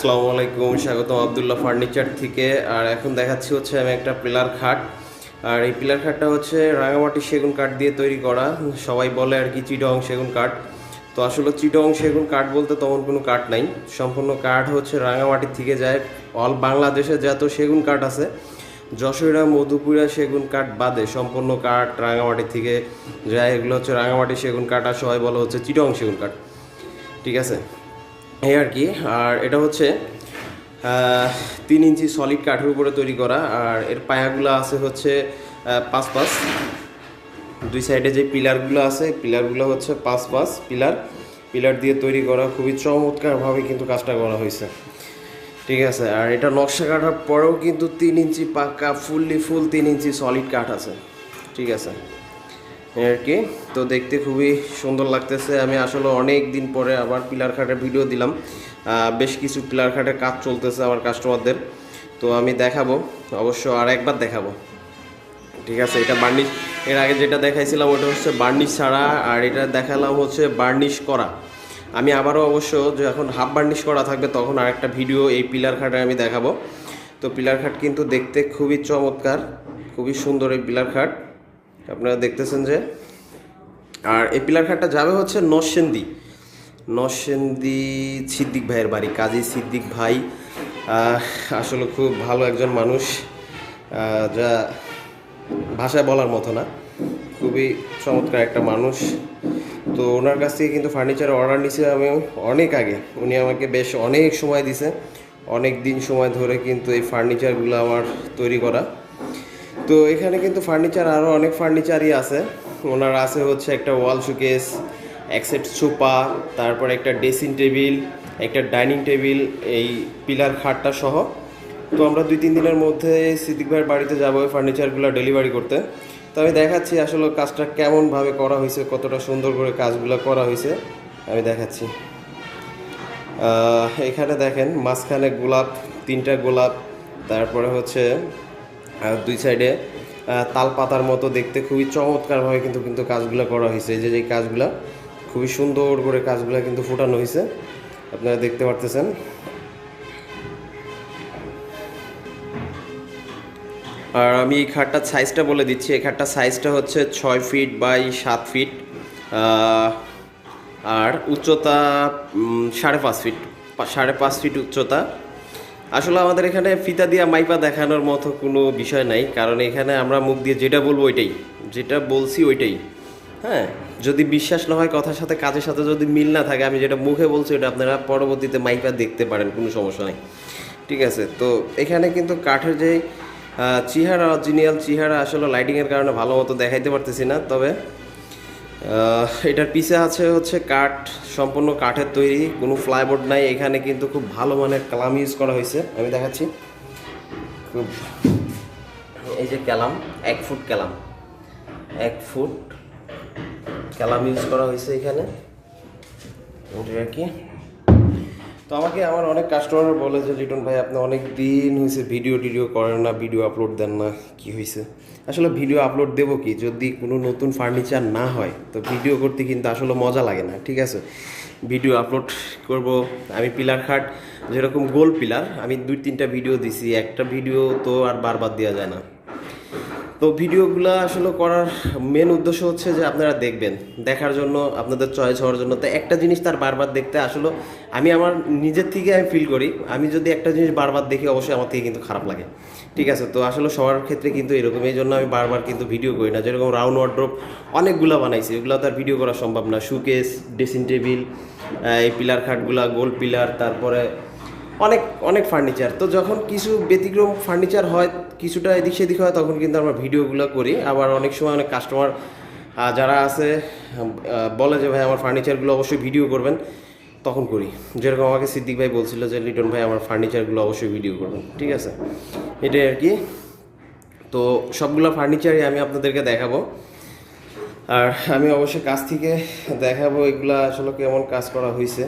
আসসালামু আলাইকুম, স্বাগতম আব্দুল্লাহ ফার্নিচার থেকে। আর এখন দেখাচ্ছি হচ্ছে আমি একটা পিলার খাট। আর এই পিলার খাটটা হচ্ছে রাঙামাটি সেগুন কাঠ দিয়ে তৈরি করা। সবাই বলে আর কি চিটং সেগুন কাঠ। তো আসলে চিটং সেগুন কাঠ বলতে তেমন কোনো কাঠ নাই, সম্পূর্ণ কাঠ হচ্ছে রাঙামাটির থেকে যায়। অল বাংলাদেশে যত সেগুন কাঠ আছে, যশোরা মধুপুরা সেগুন কাঠ বাদে সম্পূর্ণ কাঠ রাঙামাটি থেকে যায়। এগুলো হচ্ছে রাঙামাটি সেগুন কাঠ, আর সবাই বলে হচ্ছে চিটং সেগুন কাঠ। ঠিক আছে, এই আর কি। আর এটা হচ্ছে 3 ইঞ্চি সলিড কাঠের উপরে তৈরি করা। আর এর পায়াগুলো আছে হচ্ছে 5 5। দুই সাইডে যে পিলারগুলো আছে, পিলারগুলো হচ্ছে 5 5 পিলার পিলার দিয়ে তৈরি করা। খুবই চমৎকারভাবে কিন্তু কাজটা করা হয়েছে। ঠিক আছে, আর এটা নকশা কাটার পরেও কিন্তু 3 ইঞ্চি পাক্কা ফুল 3 ইঞ্চি সলিড কাঠ আছে। ঠিক আছে, এই আর কি। তো দেখতে খুবই সুন্দর লাগতেছে। আমি আসলে অনেক দিন পরে আবার পিলার খাটের ভিডিও দিলাম। বেশ কিছু পিলার খাটের কাজ চলতেছে আমার কাস্টমারদের, তো আমি দেখাবো, অবশ্য আর একবার দেখাবো। ঠিক আছে, এটা বার্নিশ, এর আগে যেটা দেখাইছিলাম ওটা হচ্ছে বার্নিশ ছাড়া, আর এটা দেখালাম হচ্ছে বার্নিশ করা। আমি আবারও অবশ্য যখন হাফ বার্নিশ করা থাকবে তখন আরেকটা ভিডিও এই পিলার খাটে আমি দেখাবো। তো পিলার খাট কিন্তু দেখতে খুবই চমৎকার, খুবই সুন্দর এই পিলার খাট, আপনারা দেখতেছেন যে। আর এই পিলার খাটটা যাবে হচ্ছে নরসিংদী সিদ্দিক ভাইয়ের বাড়ি, কাজী সিদ্দিক ভাই। আসলে খুব ভালো একজন মানুষ, যা ভাষায় বলার মতো না। খুবই চমৎকার একটা মানুষ। তো ওনার কাছ থেকে কিন্তু ফার্নিচার অর্ডার নিয়েছি আমি অনেক আগে। উনি আমাকে বেশ অনেক সময় দিছে, অনেক দিন সময় ধরে কিন্তু এই ফার্নিচারগুলো আমার তৈরি করা। তো এখানে কিন্তু ফার্নিচার আরও অনেক ফার্নিচারই আছে। ওনার আছে হচ্ছে একটা ওয়াল শোকেস, এক সেট সোফা, তারপরে একটা ড্রেসিং টেবিল, একটা ডাইনিং টেবিল, এই পিলার খাটটা সহ। তো আমরা 2-3 দিনের মধ্যে সিদ্দিক ভাইয়ের বাড়িতে যাবো এই ফার্নিচারগুলো ডেলিভারি করতে। তো আমি দেখাচ্ছি আসলে কাজটা কেমনভাবে করা হয়েছে, কতটা সুন্দর করে কাজগুলো করা হয়েছে আমি দেখাচ্ছি। এখানে দেখেন মাঝখানে গোলাপ, 3টা গোলাপ, তারপরে হচ্ছে দুই সাইডে তাল পাতার মতো দেখতে খুবই চমৎকারভাবে কিন্তু কাজগুলো করা হয়েছে। এই যে কাজগুলো খুবই সুন্দর করে কাজগুলো কিন্তু ফুটানো হয়েছে, আপনারা দেখতে পারতেছেন। আর আমি এই খাটটার সাইজটা বলে দিচ্ছি। এই খাটটার সাইজটা হচ্ছে 6 ফিট বাই 7 ফিট, আর উচ্চতা 5.5 ফিট, 5.5 ফিট উচ্চতা। আসলে আমাদের এখানে ফিতা দিয়া মাইপা দেখানোর মতো কোনো বিষয় নাই, কারণ এখানে আমরা মুখ দিয়ে যেটা বলবো ওইটাই, যেটা বলছি ওইটাই। হ্যাঁ, যদি বিশ্বাস না হয়, কথার সাথে কাজের সাথে যদি মিল না থাকে, আমি যেটা মুখে বলছি ওটা আপনারা পরবর্তীতে মাইপা দেখতে পারেন, কোনো সমস্যা নেই। ঠিক আছে, তো এখানে কিন্তু কাঠের যে চেহারা, অরিজিনাল চেহারা আসলে লাইটিংয়ের কারণে ভালো মতো দেখাইতে পারতেছি না, তবে এটার পিছে আছে হচ্ছে কাঠ, সম্পূর্ণ কাঠের তৈরি, কোনো ফ্লাইবোর্ড নাই। এখানে কিন্তু খুব ভালো মানের কালাম ইউজ করা হয়েছে, আমি দেখাচ্ছি। খুব, এই যে কালাম, 1 ফুট কালাম, 1 ফুট কালাম ইউজ করা হয়েছে এখানে আর কি। তো আমাকে আমার অনেক কাস্টমার বলে যে লিটন ভাই, আপনি অনেক দিন হয়েছে ভিডিও করেন না, ভিডিও আপলোড দেন না, কি হয়েছে? আসলে ভিডিও আপলোড দেবো কি, যদি কোনো নতুন ফার্নিচার না হয় তো ভিডিও করতে কিন্তু আসলে মজা লাগে না। ঠিক আছে, ভিডিও আপলোড করব। আমি পিলার খাট যেরকম গোল পিলার, আমি 2-3টা ভিডিও দিছি, একটা ভিডিও তো আর বারবার দেওয়া যায় না। তো ভিডিওগুলো আসলে করার মেন উদ্দেশ্য হচ্ছে যে আপনারা দেখবেন, দেখার জন্য, আপনাদের চয়েস হওয়ার জন্য। তো একটা জিনিস তার বারবার দেখতে আসলে আমি আমার নিজের থেকে আমি ফিল করি, আমি যদি একটা জিনিস বারবার দেখি অবশ্যই আমার থেকে কিন্তু খারাপ লাগে। ঠিক আছে, তো আসলে সবার ক্ষেত্রে কিন্তু এরকম, এই জন্য আমি বারবার কিন্তু ভিডিও করি না। যেরকম রাউন্ড ওয়ার্ড্রোব অনেকগুলো বানাইছি, এগুলো তো আর ভিডিও করা সম্ভব না। শোকেস, ড্রেসিং টেবিল, এই পিলার খাটগুলা, গোল পিলার, তারপরে অনেক অনেক ফার্নিচার। তো যখন কিছু ব্যতিক্রম ফার্নিচার হয়, কিছুটা এদিক সেদিক হয়, তখন কিন্তু আমরা ভিডিওগুলো করি। আবার অনেক সময় অনেক কাস্টমার যারা আছে বলে যে ভাই আমার ফার্নিচারগুলো অবশ্যই ভিডিও করবেন, তখন করি। যেরকম আমাকে সিদ্দিক ভাই বলছিল যে লিটন ভাই আমার ফার্নিচারগুলো অবশ্যই ভিডিও করবেন। ঠিক আছে, এটাই আর কি। তো সবগুলো ফার্নিচারই আমি আপনাদেরকে দেখাবো, আর আমি অবশ্যই কাছ থেকে দেখাবো এগুলা আসলে কেমন কাজ করা হয়েছে।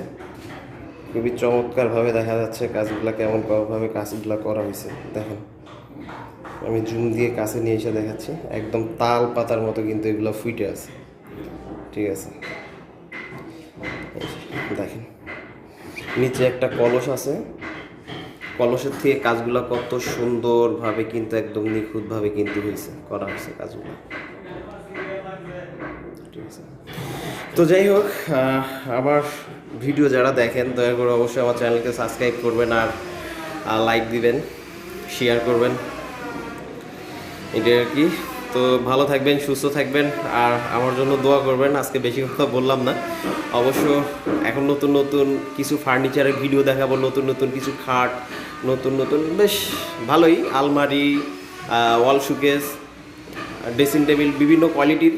খুবই চমৎকারভাবে দেখা যাচ্ছে কাজগুলো কেমনভাবে কাজগুলো করা হয়েছে। দেখেন, আমি জুম দিয়ে কাছে নিয়ে এসে দেখাচ্ছি, একদম তাল পাতার মতো কিন্তু এগুলো ফুটে আছে। ঠিক আছে, দেখেন নিচে একটা কলস আছে, কলসের থেকে কাজগুলো কত সুন্দরভাবে কিন্তু একদম নিখুঁতভাবে কিন্তু করা হয়েছে কাজগুলো। ঠিক আছে, তো যাই হোক, আমার ভিডিও যারা দেখেন দয়া করে অবশ্যই আমার চ্যানেলকে সাবস্ক্রাইব করবেন আর লাইক দিবেন, শেয়ার করবেন, এটাই আর কি। তো ভালো থাকবেন, সুস্থ থাকবেন, আর আমার জন্য দোয়া করবেন। আজকে বেশি কথা বললাম না, অবশ্য এখন নতুন নতুন কিছু ফার্নিচারের ভিডিও দেখাবো, নতুন নতুন কিছু খাট, নতুন নতুন বেশ ভালোই আলমারি, ওয়াল শোকেস, ড্রেসিং টেবিল, বিভিন্ন কোয়ালিটির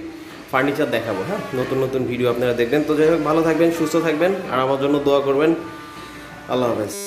ফার্নিচার দেখাবো। হ্যাঁ, নতুন নতুন ভিডিও আপনারা দেখবেন। তো যাই হোক, ভালো থাকবেন, সুস্থ থাকবেন, আর আমার জন্য দোয়া করবেন। আল্লাহ হাফেজ।